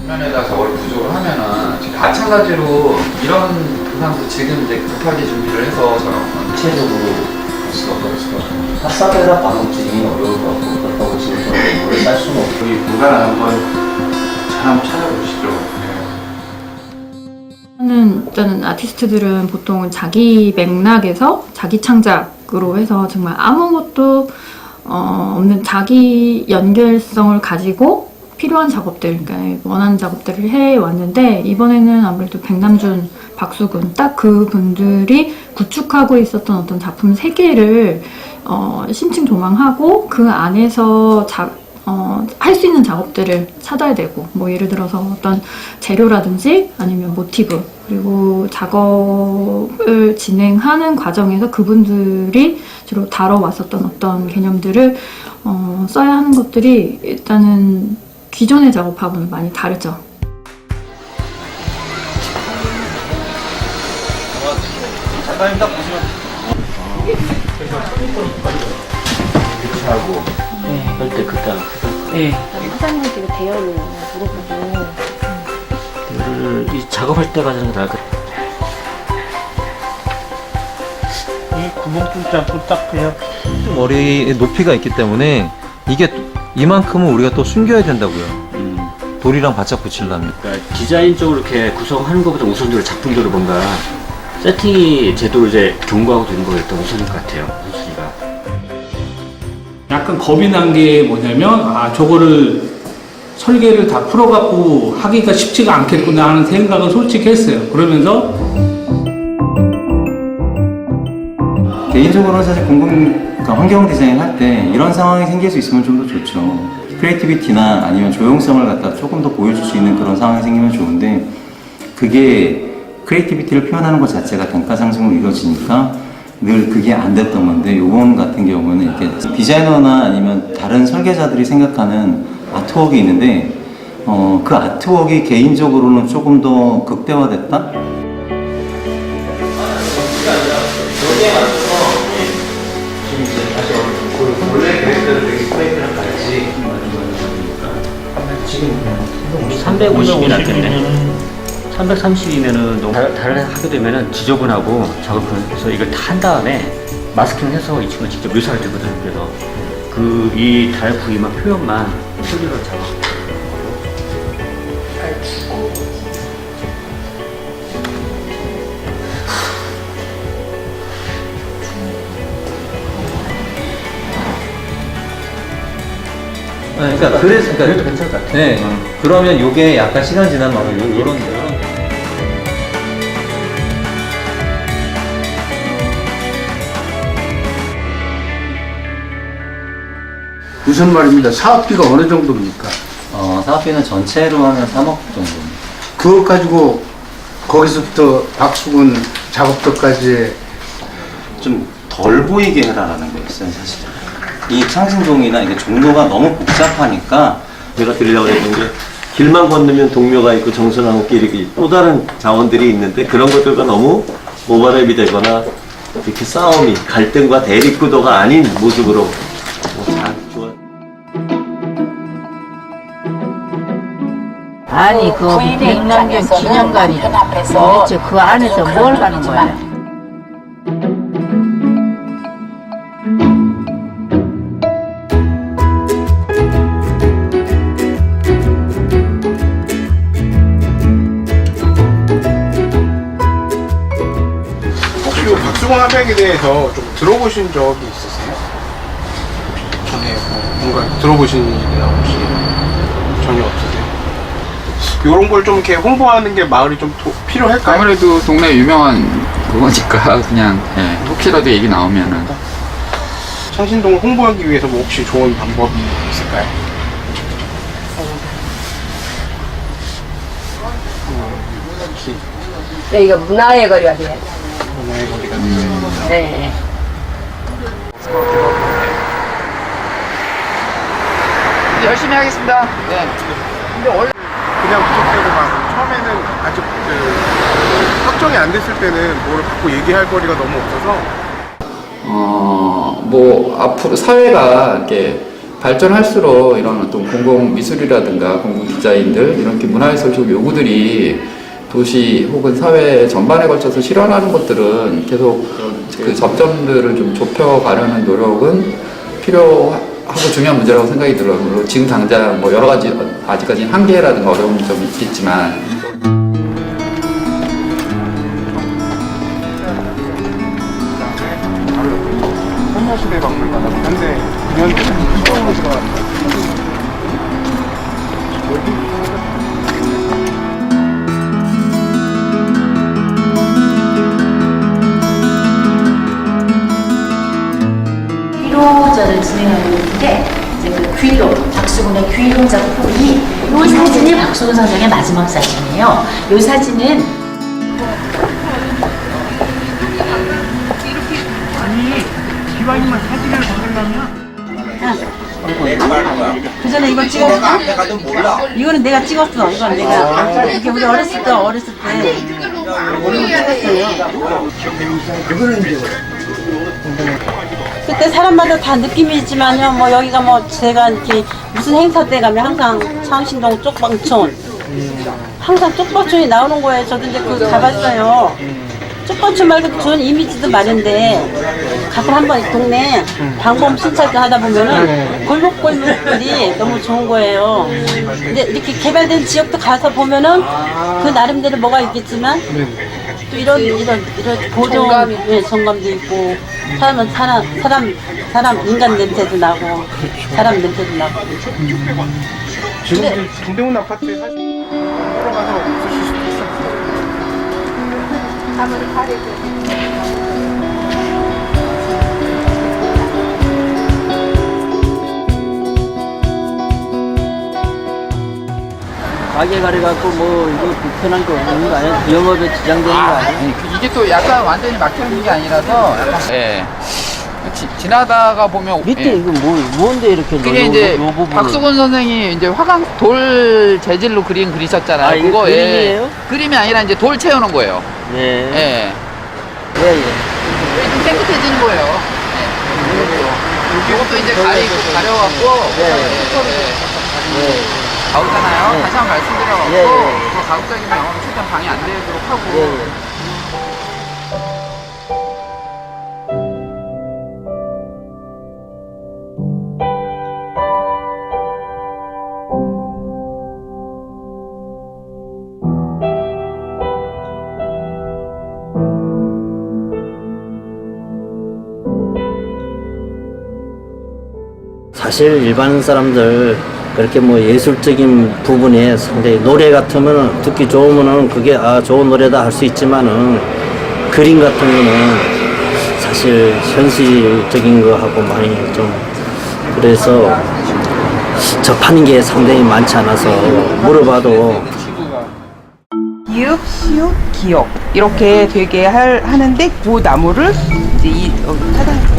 화면에다 저걸 구조를 하면은 지금 마찬가지로 이런 부상도 지금 이제 급하게 준비를 해서 저런 구체적으로 할 수가 없어요. 탑사에다 방음증이 어려울 것 같고 그렇다고 지금 저렇게 오래 쌀 수는 없고 우리 공간 한번 잘 한번 찾아보시죠. 저는 아티스트들은 보통 자기 맥락에서 자기 창작으로 해서 정말 아무것도 없는 자기 연결성을 가지고 필요한 작업들, 그러니까 원하는 작업들을 해왔는데 이번에는 아무래도 백남준, 박수근 딱 그분들이 구축하고 있었던 어떤 작품 세계를 심층조망하고 그 안에서 할 수 있는 작업들을 찾아야 되고 뭐 예를 들어서 어떤 재료라든지 아니면 모티브 그리고 작업을 진행하는 과정에서 그분들이 주로 다뤄왔었던 어떤 개념들을 써야 하는 것들이 일단은 기존의 작업하고는 많이 다르죠. 작가님 딱 보시면 이렇게 하고 할 때 그때 네. 사장님께 대여를 물어보고 이 작업할 때 가장 나을 것 이 구멍 뚫지 않고 딱 그냥 머리의 높이가 있기 때문에 이게 이만큼은 우리가 또 숨겨야 된다고요. 돌이랑 바짝 붙이려면. 그러니까 디자인적으로 이렇게 구성하는 것보다 우선적으로 작품적으로 뭔가 세팅이 제대로 이제 경고하고 되는 거가 일단 우선일 것 같아요. 우선이가. 약간 겁이 난 게 뭐냐면 저거를 설계를 다 풀어갖고 하기가 쉽지가 않겠구나 하는 생각은 솔직히 했어요. 그러면서 개인적으로는 사실 그러니까 환경 디자인 할 때 이런 상황이 생길 수 있으면 좀 더 좋죠. 크리에이티비티나 아니면 조용성을 갖다 조금 더 보여줄 수 있는 그런 상황이 생기면 좋은데 그게 크리에이티비티를 표현하는 것 자체가 단가 상승으로 이루어지니까 늘 그게 안 됐던 건데 요번 같은 경우는 이렇게 디자이너나 아니면 다른 설계자들이 생각하는 아트웍이 있는데 그 아트웍이 개인적으로는 조금 더 극대화됐다? 지금 이제 다시 원래 계획대로 되게 스페이스랑 같이 지금 350이 낫겠네. 330이면은 너무 달을 하게 되면은 지저분하고 작업해서 이걸 다 한 다음에 마스킹을 해서 이 친구가 직접 묘사를 되거든요. 그래서 이 달 부위만 표현만 소리로 작업. 그러니까 그래도 괜찮을 것 같아요. 네. 그러면 요게 약간 시간 지나면 요런 우선 말입니다. 사업비가 어느 정도입니까? 사업비는 전체로 하면 3억 정도. 그것 가지고 거기서부터 박수근 작업도까지 좀 덜 보이게 해라라는 거였어요, 사실. 이 창신동이나 이게 종로가 너무 복잡하니까 제가 드리려고 했던 게 길만 건너면 동묘가 있고 정선나무 길이 있고 또 다른 자원들이 있는데 그런 것들과 너무 오버랩이 되거나 이렇게 싸움이 갈등과 대립구도가 아닌 모습으로 잘 좋아. 아니 그 백남준 기념관이 도대체 그 안에서 뭘 하는 거야? 혹시 박수근 화백에 대해서 좀 들어보신 적이 있으세요? 전에 뭔가 들어보신 일이나 혹시 전혀 없으세요? 이런 걸 좀 이렇게 홍보하는 게 마을이 좀 필요할까요? 아무래도 동네 유명한 그거니까 그냥 혹시라도 얘기 나오면은 창신동을 홍보하기 위해서 뭐 혹시 좋은 방법이 있을까요? 여기가 문화의 거리가 돼야 돼. 문화의 거리가 네. 열심히 하겠습니다. 네. 근데 원래 그냥 부족되고 막 처음에는 아직 확정이 안 됐을 때는 뭘 갖고 얘기할 거리가 너무 없어서 뭐 앞으로 사회가 이렇게 발전할수록 이런 어떤 공공 미술이라든가 공공 디자인들 이렇게 문화예술적 요구들이 도시 혹은 사회 전반에 걸쳐서 실현하는 것들은 계속 그 접점들을 좀 좁혀가려는 노력은 필요하고 중요한 문제라고 생각이 들어요. 물론 지금 당장 뭐 여러 가지 아직까지는 한계라든가 어려운 점이 있겠지만. 선녀시대 박물관하고 현대 처음으로 들어갔어요. 귀로전을 진행하고 있는데 이제 그 귀로, 박수근의 귀로 작품이 이 사진이 박수근 선생의 마지막 사진이에요. 이 사진은 기왕이면 사진을 받으려면 그 전에 이거 찍었어? 이거는 내가 찍었어. 이건 내가 이렇게 우리 어렸을 때 그때 사람마다 다 느낌이 있지만요. 뭐 여기가 뭐 제가 이렇게 무슨 행사 때 가면 항상 창신동 쪽방촌 항상 쪽방촌이 나오는 거예요. 저도 이제 그거 가봤어요. 쪽방촌 말고 좋은 이미지도 많은데 가끔 한번 이 동네 방범 순찰도 하다 보면은 골목골목들이 너무 좋은 거예요. 근데 이렇게 개발된 지역도 가서 보면은 그 나름대로 뭐가 있겠지만 또 이런 보존 정감도 있고 사람 인간 냄새도 나고 사람 냄새도 나고. 지금 동대문 아파트에 사실 들어가서 없으실 수도 있어요. 가게 가려갖고 뭐 이거 불편한 거 없는 거 아니야? 영업에 지장되는 거 아니야? 이게 또 약간 완전히 막혀있는 게 아니라서 예. 지나다가 보면 밑에 이거 뭔데 이렇게 그게 이제 박수근 선생이 이제 화강 돌 재질로 그리셨잖아요. 아, 이거 그림이에요? 그림이 아니라 이제 돌 채우는 거예요. 예. 예. 예. 좀 깨끗해지는 거예요. 이것도 이제 가려갖고 가오잖아요. 다시 한번 말씀드려갖고 더 가급적이면 영업이 최대한 방해 안 되도록 하고. 사실 일반 사람들 그렇게 뭐 예술적인 부분에 상당히 노래 같으면 듣기 좋으면은 그게 좋은 노래다 할 수 있지만은 그림 같은 거는 사실 현실적인 거 하고 많이 좀 그래서 접하는 게 상당히 많지 않아서 물어봐도 기읍, 시읍, 기역 이렇게 되게 하는데 그 나무를 이제 이 사장님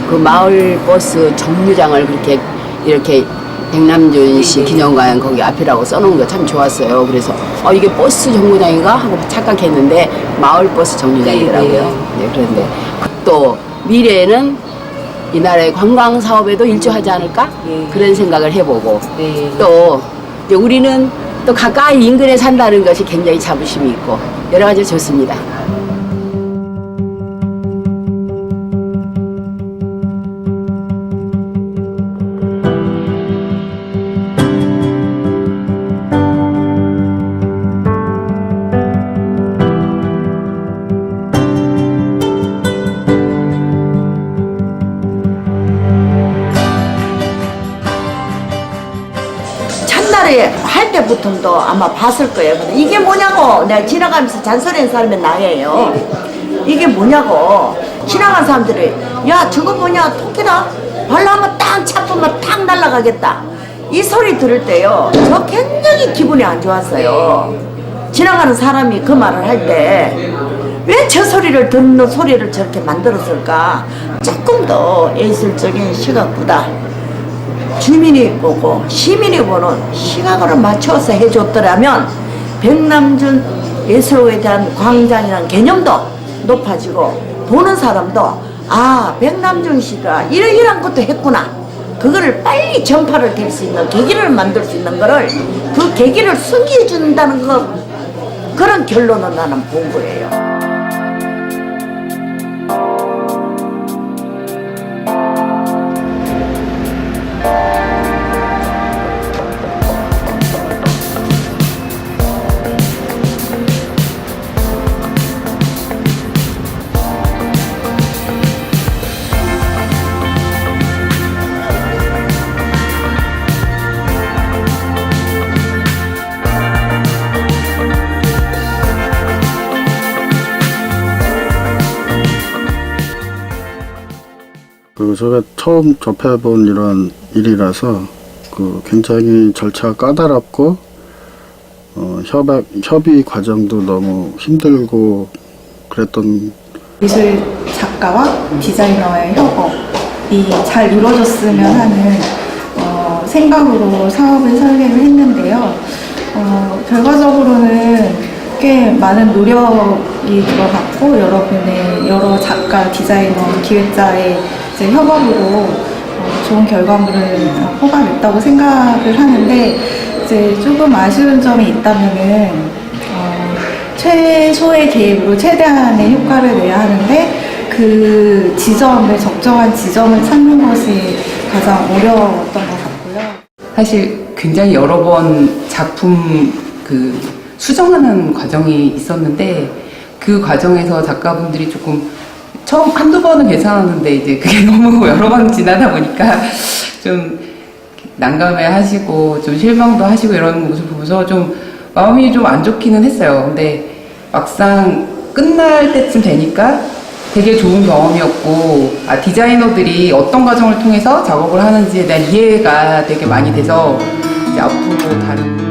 그 마을 버스 정류장을 그렇게 이렇게 백남준 씨 기념관 거기 앞이라고 써놓은 거 참 좋았어요. 그래서 이게 버스 정류장인가 하고 착각했는데 마을 버스 정류장이더라고요. 네, 그런데 또 미래에는 이 나라의 관광 사업에도 일조하지 않을까 그런 생각을 해보고 또 이제 우리는 또 가까이 인근에 산다는 것이 굉장히 자부심이 있고 여러 가지 좋습니다. 옛날에 할 때부터도 아마 봤을 거예요. 근데 이게 뭐냐고 내가 지나가면서 잔소리한 사람이 나예요. 이게 뭐냐고 지나간 사람들이 야 저거 뭐냐 토끼다 발로 한번 딱 차프면 탁 날아가겠다 이 소리 들을 때요 저 굉장히 기분이 안 좋았어요. 지나가는 사람이 그 말을 할 때 왜 저 소리를 듣는 소리를 저렇게 만들었을까. 조금 더 예술적인 시각보다 주민이 보고 시민이 보는 시각으로 맞춰서 해줬더라면 백남준 예술에 대한 광장이라는 개념도 높아지고 보는 사람도 아 백남준 씨가 이런 것도 했구나 그거를 빨리 전파를 될 수 있는 계기를 만들 수 있는 거를 그 계기를 숨겨 준다는 거 그런 결론을 나는 본 거예요. 그리고 제가 처음 접해본 이런 일이라서 그 굉장히 절차가 까다롭고 협의 과정도 너무 힘들고 그랬던 미술 작가와 디자이너의 협업이 잘 이루어졌으면 하는 생각으로 사업을 설계를 했는데요. 결과적으로는 꽤 많은 노력이 들어갔고 여러 작가, 디자이너, 기획자의 이제 협업으로 좋은 결과물을 뽑아냈다고 생각을 하는데 이제 조금 아쉬운 점이 있다면은 최소의 개입으로 최대한의 효과를 내야 하는데 그 지점을 적정한 지점을 찾는 것이 가장 어려웠던 것 같고요. 사실 굉장히 여러 번 작품 수정하는 과정이 있었는데 그 과정에서 작가분들이 조금 처음 한두 번은 괜찮았는데 이제 그게 너무 여러 번 지나다 보니까 좀 난감해 하시고 좀 실망도 하시고 이런 모습을 보면서 좀 마음이 좀 안 좋기는 했어요. 근데 막상 끝날 때쯤 되니까 되게 좋은 경험이었고 디자이너들이 어떤 과정을 통해서 작업을 하는지에 대한 이해가 되게 많이 돼서 이제 앞으로 다른